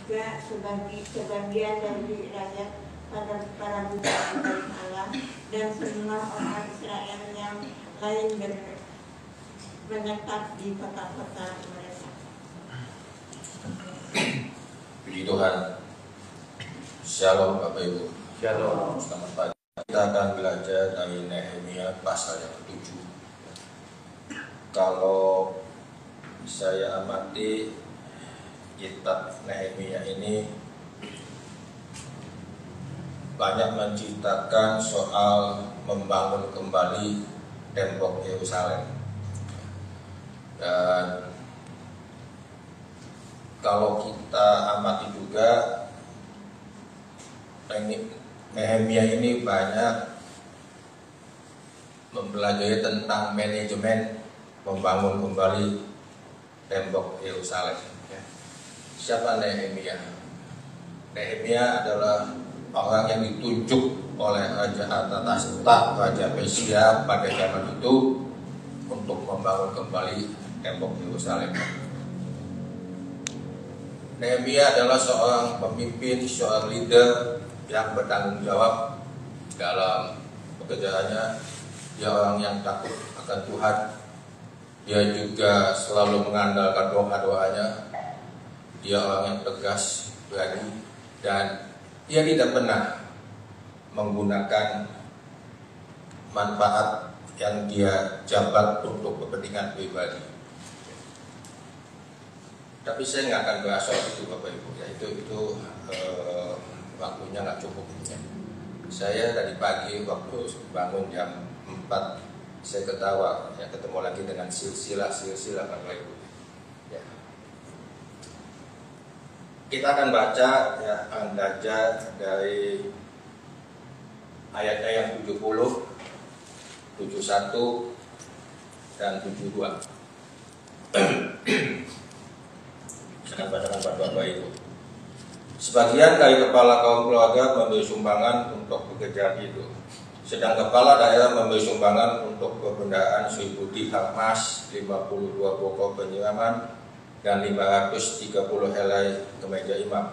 juga sebagian dari rakyat para budak dari Allah dan semua orang Israel yang lain menetap di kota-kota mereka. Puji Tuhan. Shalom Bapak Ibu. Shalom. Selamat pagi. Kita akan belajar dari Nehemia pasal yang ke-7. Kalau saya amati kitab Nehemia ini banyak menceritakan soal membangun kembali tembok Yerusalem. Dan kalau kita amati juga Nehemia ini banyak mempelajari tentang manajemen membangun kembali tembok Yerusalem. Siapa Nehemia? Nehemia adalah orang yang ditunjuk oleh Raja Artasasta, Raja Persia pada zaman itu untuk membangun kembali tembok Yerusalem. Nehemia adalah seorang pemimpin, seorang leader yang bertanggung jawab dalam pekerjaannya. Dia orang yang takut akan Tuhan. Dia juga selalu mengandalkan doa-doanya. Dia orang yang tegas, berani, dan dia tidak pernah menggunakan manfaat yang dia jabat untuk kepentingan pribadi. Tapi saya nggak akan bahas soal itu Bapak Ibu, ya itu waktunya nggak cukup. Ya. Saya tadi pagi waktu bangun jam 4 saya ketawa, ya, ketemu lagi dengan silsilah Bapak Ibu. Ya. Kita akan baca, ya, akan belajar dari ayatnya yang 70, 71 dan 72. Saya akan bacakan buat Bapak Ibu. Sebagian dari kepala kaum keluarga memberi sumbangan untuk pekerjaan itu. Sedang kepala daerah memberi sumbangan untuk pembendaan 1000 dirham emas, 52 pokok penyiraman, dan 530 helai kemeja imam.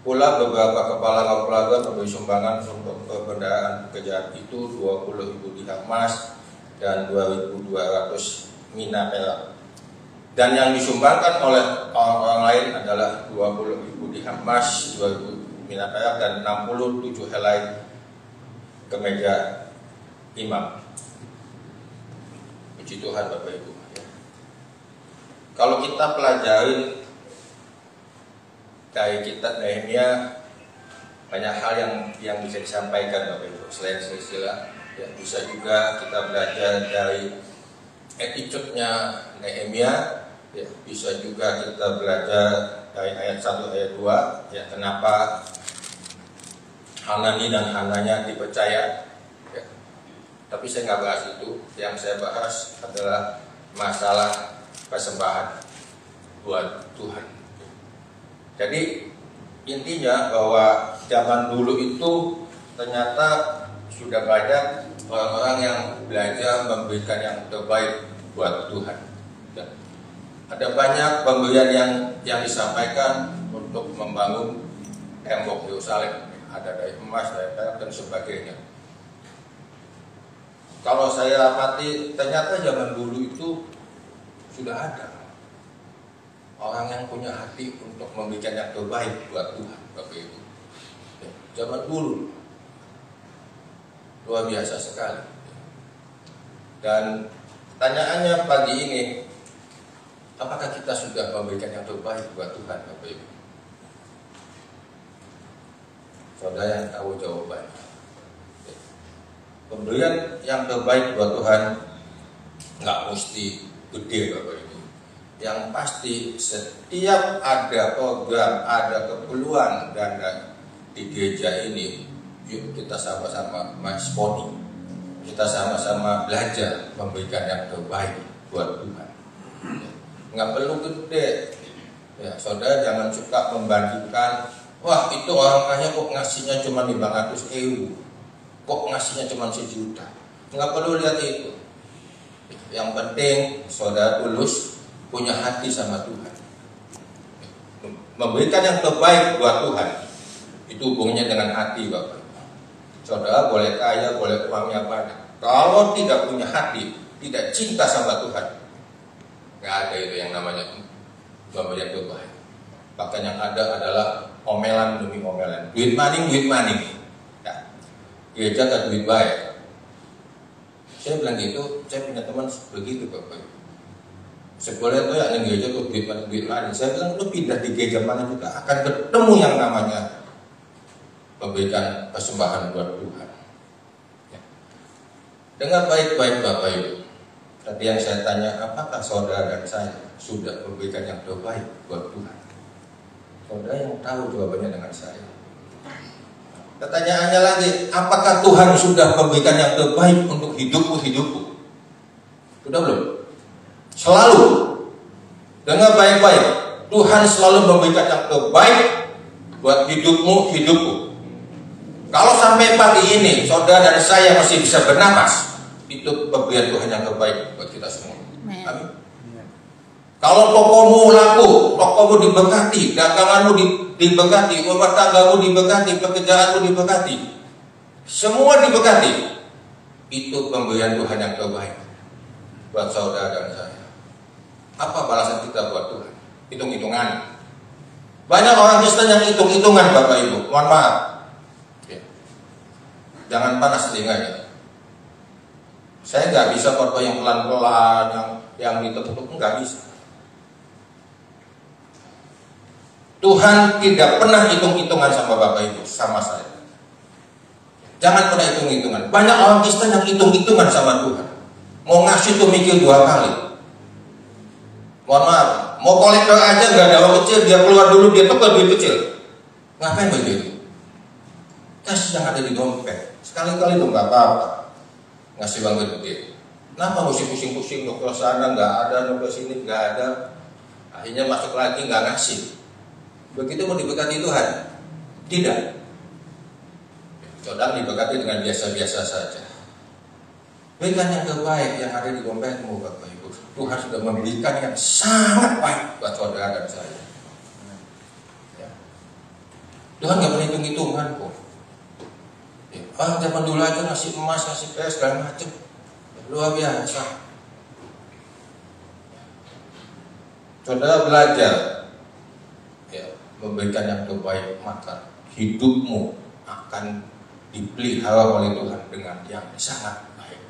Pula beberapa kepala kaum keluarga memberi sumbangan untuk pembendaan pekerjaan itu 20.000 dirham emas dan 2.200 mina perak. Dan yang disumbangkan oleh orang-orang lain adalah 20.000 dirham emas, 2.000 mina perak, dan 67 helai kemeja imam. Puji Tuhan Bapak Ibu. Kalau kita pelajari dari kitab Nehemia, banyak hal yang bisa disampaikan Bapak Ibu. Selain silsilah, ya, bisa juga kita belajar dari attitude-nya Nehemia. Ya, bisa juga kita belajar dari ayat 1 ayat 2, ya, kenapa Hanani dan Hananya dipercaya. Ya. Tapi saya nggak bahas itu. Yang saya bahas adalah masalah persembahan buat Tuhan. Jadi intinya bahwa zaman dulu itu ternyata sudah banyak orang-orang yang belajar memberikan yang terbaik buat Tuhan. Ada banyak pemberian yang disampaikan untuk membangun tembok Yerusalem. Ada dari emas, dari perak, dan sebagainya. Kalau saya amati, ternyata zaman dulu itu sudah ada orang yang punya hati untuk memberikan yang terbaik buat Tuhan, Bapak Ibu. Ya, zaman dulu luar biasa sekali. Dan pertanyaannya pagi ini, apakah kita sudah memberikan yang terbaik buat Tuhan, Bapak Ibu? Saudara yang tahu jawabannya. Pemberian yang terbaik buat Tuhan nggak mesti gede, Bapak Ibu. Yang pasti setiap ada program, ada keperluan dana di gereja ini, yuk kita sama-sama meresponi. Kita sama-sama belajar memberikan yang terbaik buat Tuhan. Nggak perlu gede. Ya, saudara jangan suka membandingkan, wah itu orang kaya kok ngasihnya cuma 500.000, kok ngasihnya cuma 1 juta. Nggak perlu lihat itu. Yang penting saudara tulus, punya hati sama Tuhan. memberikan yang terbaik buat Tuhan, itu hubungannya dengan hati, Bapak. Saudara boleh kaya, boleh uangnya banyak, kalau tidak punya hati, tidak cinta sama Tuhan, nggak ada itu yang namanya memberi yang terbaik. Bahkan yang ada adalah omelan demi omelan, duit maning. Ya. Gereja tak duit baik. Saya bilang gitu, saya punya teman begitu, Bapak. Sekolah itu yang gereja tuh duit maning. Saya bilang, lu pindah di gereja mana juga akan ketemu yang namanya memberikan persembahan buat Tuhan. Ya. Dengar baik-baik Bapak Ibu. Tadi yang saya tanya, apakah saudara dan saya sudah memberikan yang terbaik buat Tuhan? Saudara yang tahu jawabannya dengan saya. Pertanyaannya lagi, apakah Tuhan sudah memberikan yang terbaik untuk hidupku? Sudah belum? Selalu. Dengar baik-baik. Tuhan selalu memberikan yang terbaik buat hidupku. Kalau sampai pagi ini saudara dan saya masih bisa bernapas, itu pemberian Tuhan yang terbaik buat kita semua. Amin. Kalau tokomu laku, tokomu diberkati, daganganmu diberkati, rumah tanggamu diberkati, pekerjaanmu diberkati, semua diberkati, itu pemberian Tuhan yang terbaik buat saudara dan saya. Apa balasan kita buat Tuhan? Hitung-hitungan. Banyak orang Kristen yang hitung-hitungan, Bapak Ibu. Mohon maaf. Jangan panas telinganya. Saya nggak bisa khotbah yang pelan-pelan, yang ditepuk-tepuk, nggak bisa. Tuhan tidak pernah hitung-hitungan sama Bapak Ibu, sama saya. Jangan pernah hitung-hitungan. Banyak orang Kristen yang hitung-hitungan sama Tuhan. Mau ngasih tuh mikir 2 kali. Mohon maaf, mau kolektor aja nggak ada uang kecil, dia keluar dulu, dia tukar duit kecil. Ngapain begitu? Kasih yang ada di dompet. Sekali-kali tuh nggak apa-apa ngasih uang gede. Kenapa mesti pusing-pusing dokter sana nggak ada, dokter sini nggak ada, akhirnya masuk lagi nggak ngasih. Begitu mau diberkati Tuhan? Tidak. Saudara diberkati dengan biasa-biasa saja. Berikan yang terbaik yang ada di dompetmu, Bapak Ibu. Tuhan sudah memberikan yang sangat baik buat saudara dan saya. Ya. Tuhan nggak pernah hitung-hitungan kok. Zaman dulu aja ngasih emas, ngasih perak segala macam, luar biasa. Saudara belajar ya, memberikan yang terbaik, maka hidupmu akan dipelihara oleh Tuhan dengan yang sangat baik.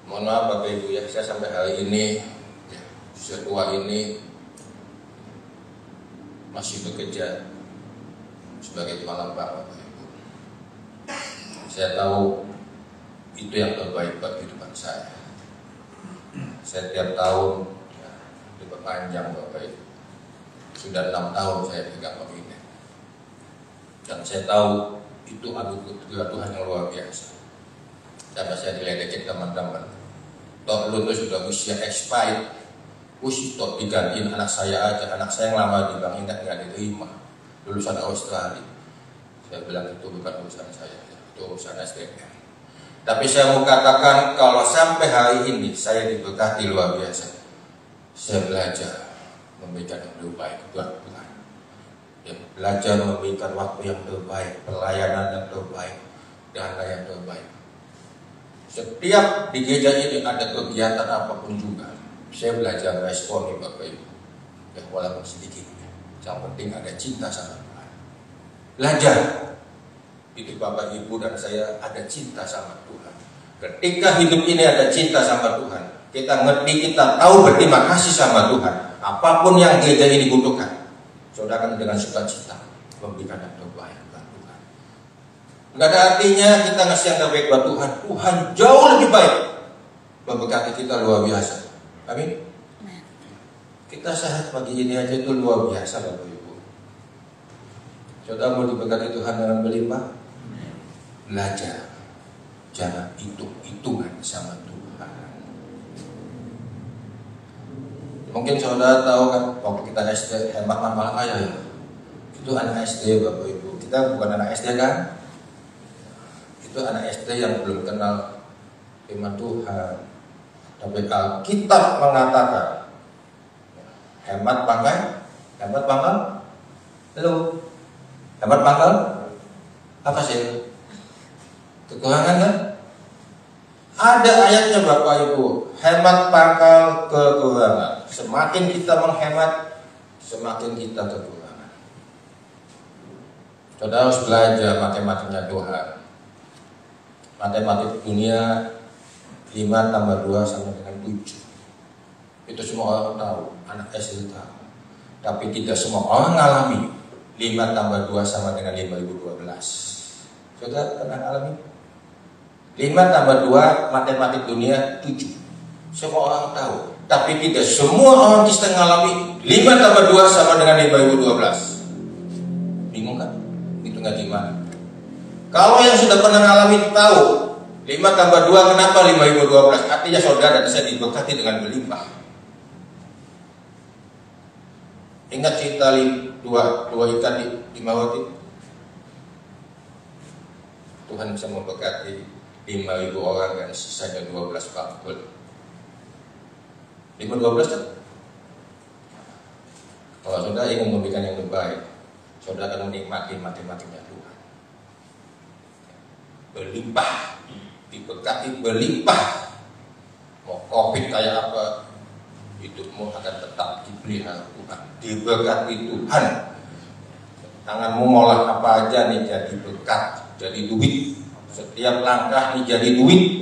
Mohon maaf Bapak Ibu ya, saya sampai hari ini ya, setua ini masih bekerja sebagai tukang lembah, Bapak Ibu. Saya tahu itu yang terbaik buat kehidupan saya. Saya tiap tahun ya, diperpanjang, Bapak Ibu. Sudah 6 tahun saya pegang pembina. Dan saya tahu itu anugerah Tuhan yang luar biasa. Sampai saya diledekin teman-teman. Toh lu sudah usia expired, toh digantiin anak saya aja. Anak saya yang lama di Bank Indah nggak diterima, lulusan Australia. Saya bilang itu bukan urusan saya, itu urusan SDM. Tapi saya mau katakan kalau sampai hari ini saya diberkati luar biasa. Saya belajar memberikan yang terbaik buat Tuhan. Ya, belajar memberikan waktu yang terbaik, pelayanan yang terbaik, dana yang terbaik. Setiap di gereja ini ada kegiatan apapun juga, saya belajar respon nih Bapak Ibu. Ya, walaupun sedikit, yang penting ada cinta sama Tuhan. Belajar. Itu Bapak Ibu dan saya ada cinta sama Tuhan. Ketika hidup ini ada cinta sama Tuhan, kita ngerti, kita tahu berterima kasih sama Tuhan. Apapun yang gereja ini butuhkan, saudara akan dengan sukacita memberikan yang terbaik buat Tuhan. Nggak ada artinya kita ngasih yang terbaik buat Tuhan. Tuhan jauh lebih baik memberkati kita luar biasa. Amin. Kita sehat pagi ini aja itu luar biasa Bapak Ibu. Saudara mau diberkati Tuhan dengan berlimpah? Belajar, jangan hitung-hitungan sama Tuhan. Mungkin saudara tahu kan, waktu kita SD hemat mahal kaya ya. Itu anak SD Bapak Ibu. Kita bukan anak SD kan? Itu anak SD yang belum kenal firman Tuhan. Tapi Alkitab mengatakan hemat pakai Dapat pangkal? Belum. Dapat pangkal? Apa sih? Kekurangan kan? Ada ayatnya Bapak Ibu, hemat pangkal kekurangan. Semakin kita menghemat, semakin kita kekurangan. Saudara harus belajar matematiknya Tuhan. Matematik dunia 5 tambah 2 sama dengan 7. Itu semua orang tahu, anak SD tahu. Tapi tidak semua orang ngalami 5 tambah 2 sama dengan 5012. Saudara pernah alami? 5 tambah 2 matematik dunia 7. Semua orang tahu. Tapi tidak semua orang Kristen ngalami 5 tambah 2 sama dengan 5012. Bingung kan? Itu nggak gimana? Kalau yang sudah pernah ngalami tahu 5 tambah 2 kenapa 5012? Artinya saudara bisa diberkati dengan berlimpah. Ingat cerita dua ikan di Mawati? Tuhan bisa memberkati 5.000 orang dan sisanya 12 bakul. 5-12 kan? Kalau saudara ingin memberikan yang terbaik, saudara akan menikmati matematiknya Tuhan. Berlimpah, diberkati berlimpah. Mau COVID kayak apa, hidupmu akan tetap dipelihara Tuhan, diberkati Tuhan. Tanganmu ngolah apa aja nih jadi berkat, jadi duit. Setiap langkah nih jadi duit.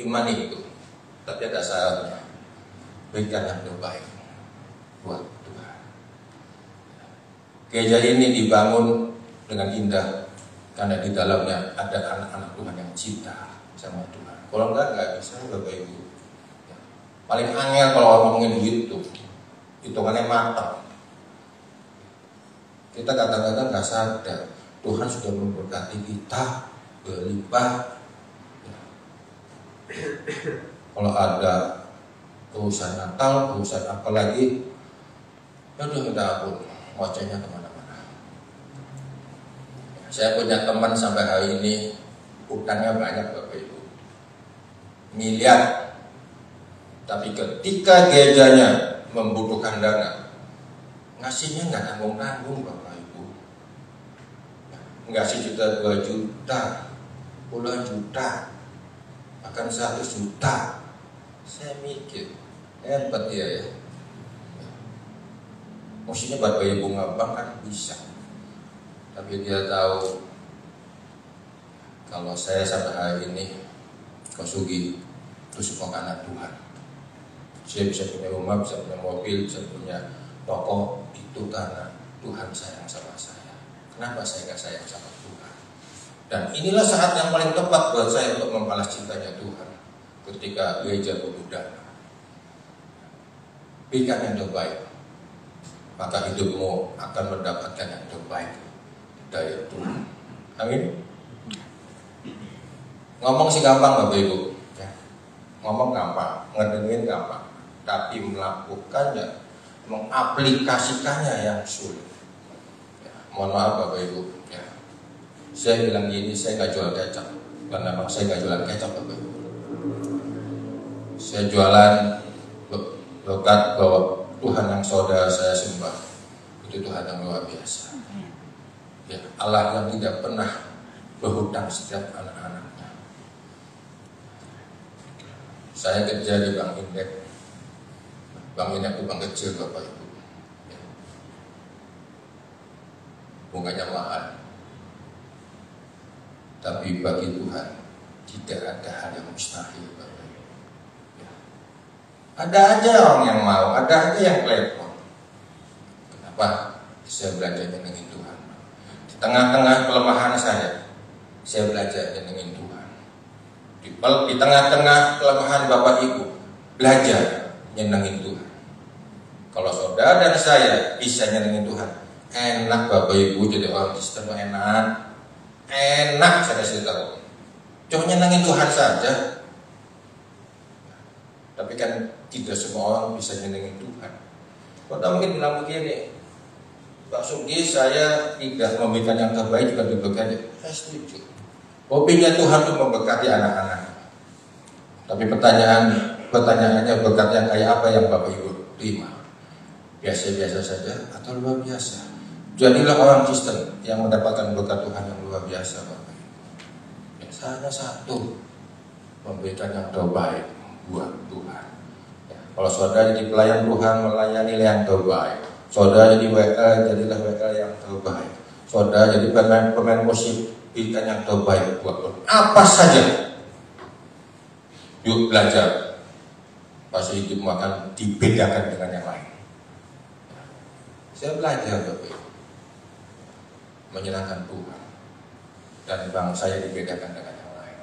Iman itu. Tapi ada syaratnya. Berikan yang terbaik buat Tuhan. Gereja ini dibangun dengan indah karena di dalamnya ada anak-anak Tuhan yang cinta sama Tuhan. Kalau enggak bisa Bapak Ibu. Paling angel kalau ngomongin duit itu hitungannya matang. Kita kadang-kadang nggak sadar Tuhan sudah memberkati kita berlimpah. Kalau ada urusan Natal, urusan apa lagi, aduh minta ampun, wajahnya kemana-mana. Saya punya teman sampai hari ini utangnya banyak Bapak Ibu, miliar. Tapi ketika gerejanya membutuhkan dana, ngasihnya nggak tanggung-tanggung Bapak Ibu. Ngasih juta, 2 juta, puluhan juta, bahkan 100 juta. Saya mikir, hebat dia ya. Maksudnya buat bayar bunga bank kan bisa. Tapi dia tahu kalau saya sampai hari ini Kau Sugi itu semua karena Tuhan. Saya bisa punya rumah, bisa punya mobil, bisa punya toko, itu karena Tuhan sayang sama saya. Kenapa saya nggak sayang sama Tuhan? Dan inilah saat yang paling tepat buat saya untuk membalas cintanya Tuhan. Ketika gereja berbudak, berikan yang terbaik, maka hidupmu akan mendapatkan yang terbaik dari Tuhan. Amin. Ngomong sih gampang Bapak Ibu, ngomong gampang, ngedengerin gampang, tapi melakukannya, mengaplikasikannya yang sulit. Mohon maaf Bapak Ibu, saya bilang gini, saya nggak jual kecap, karena memang saya nggak jualan kecap Bapak Ibu. Saya jualan berkat bahwa Tuhan yang saudara saya sembah itu Tuhan yang luar biasa. Ya, Allah yang tidak pernah berhutang setiap anak-anaknya. Saya kerja di Bank Indek. Bank Indek itu bank kecil Bapak Ibu. Ya. Bunganya mahal. Tapi bagi Tuhan tidak ada hal yang mustahil Bapak Ibu. Ada aja orang yang mau, ada aja yang klepon. Kenapa? Saya belajar nyenengin Tuhan. Di tengah-tengah kelemahan saya belajar nyenengin Tuhan. Di tengah-tengah kelemahan Bapak Ibu, belajar nyenengin Tuhan. Kalau saudara dan saya bisa nyenengin Tuhan, enak Bapak Ibu jadi orang Kristen, enak. Enak saya kasih tahu. Cuma nyenengin Tuhan saja. Tapi kan tidak semua orang bisa nyenengin Tuhan. Kota mungkin bilang begini, Pak Sugi saya tidak memberikan yang terbaik juga diberkati. Saya setuju. Hobinya Tuhan itu memberkati anak-anak. Tapi pertanyaannya berkat yang kayak apa yang Bapak Ibu terima? biasa-biasa saja atau luar biasa. Jadilah orang Kristen yang mendapatkan berkat Tuhan yang luar biasa, Bapak. Yang salah satu, memberikan yang terbaik buat Tuhan. Ya, kalau saudara jadi pelayan Tuhan, melayani yang terbaik. Saudara jadi WL, jadilah WL yang terbaik. Saudara jadi pemain musik, berikan yang terbaik buat Tuhan. Apa saja. Yuk belajar. Pasti hidupmu akan dibedakan dengan yang lain. Saya belajar, Bapak, menyenangkan Tuhan, dan bangsa saya dibedakan dengan yang lain.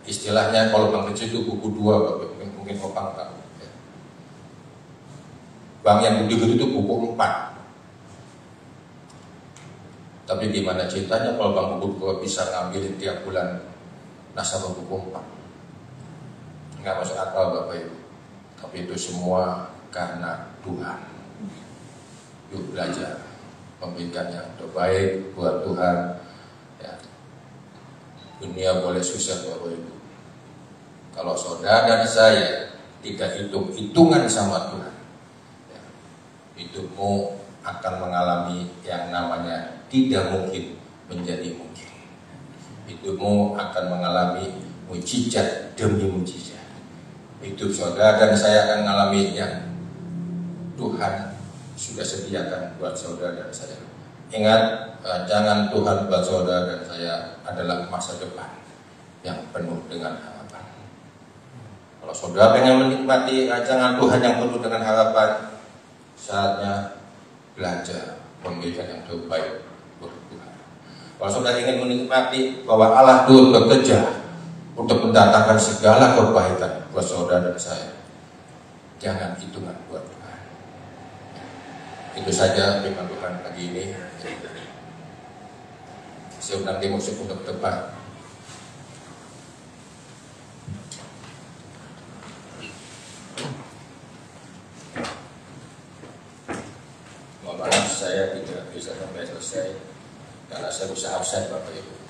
Istilahnya kalau Bang kecil itu buku 2, Bapak, mungkin Opang tahu. Bang yang gede-gede itu buku 4. Tapi gimana ceritanya kalau Bang buku 2 bisa ngambilin tiap bulan nasabah buku 4? Nggak masuk akal, Bapak Ibu. Tapi itu semua karena Tuhan. Yuk belajar memberikan yang terbaik buat Tuhan. Ya. Dunia boleh susah, Bapak Ibu. Kalau saudara dan saya tidak hitung-hitungan sama Tuhan, ya, hidupmu akan mengalami yang namanya tidak mungkin menjadi mungkin. Hidupmu akan mengalami mujizat demi mujizat. Hidup saudara dan saya akan mengalami yang Tuhan sudah sediakan buat saudara dan saya. Ingat, rancangan Tuhan buat saudara dan saya adalah masa depan yang penuh dengan harapan. Kalau saudara pengen menikmati rancangan Tuhan yang penuh dengan harapan, saatnya belajar memberikan yang terbaik buat Tuhan. Kalau saudara ingin menikmati bahwa Allah turut bekerja untuk mendatangkan segala kebaikan buat saudara dan saya, jangan hitungan buat Tuhan. Itu saja firman Tuhan pagi ini. Saya undang tim musik untuk depan. Mohon maaf saya tidak bisa sampai selesai karena saya bisa absen, Bapak Ibu.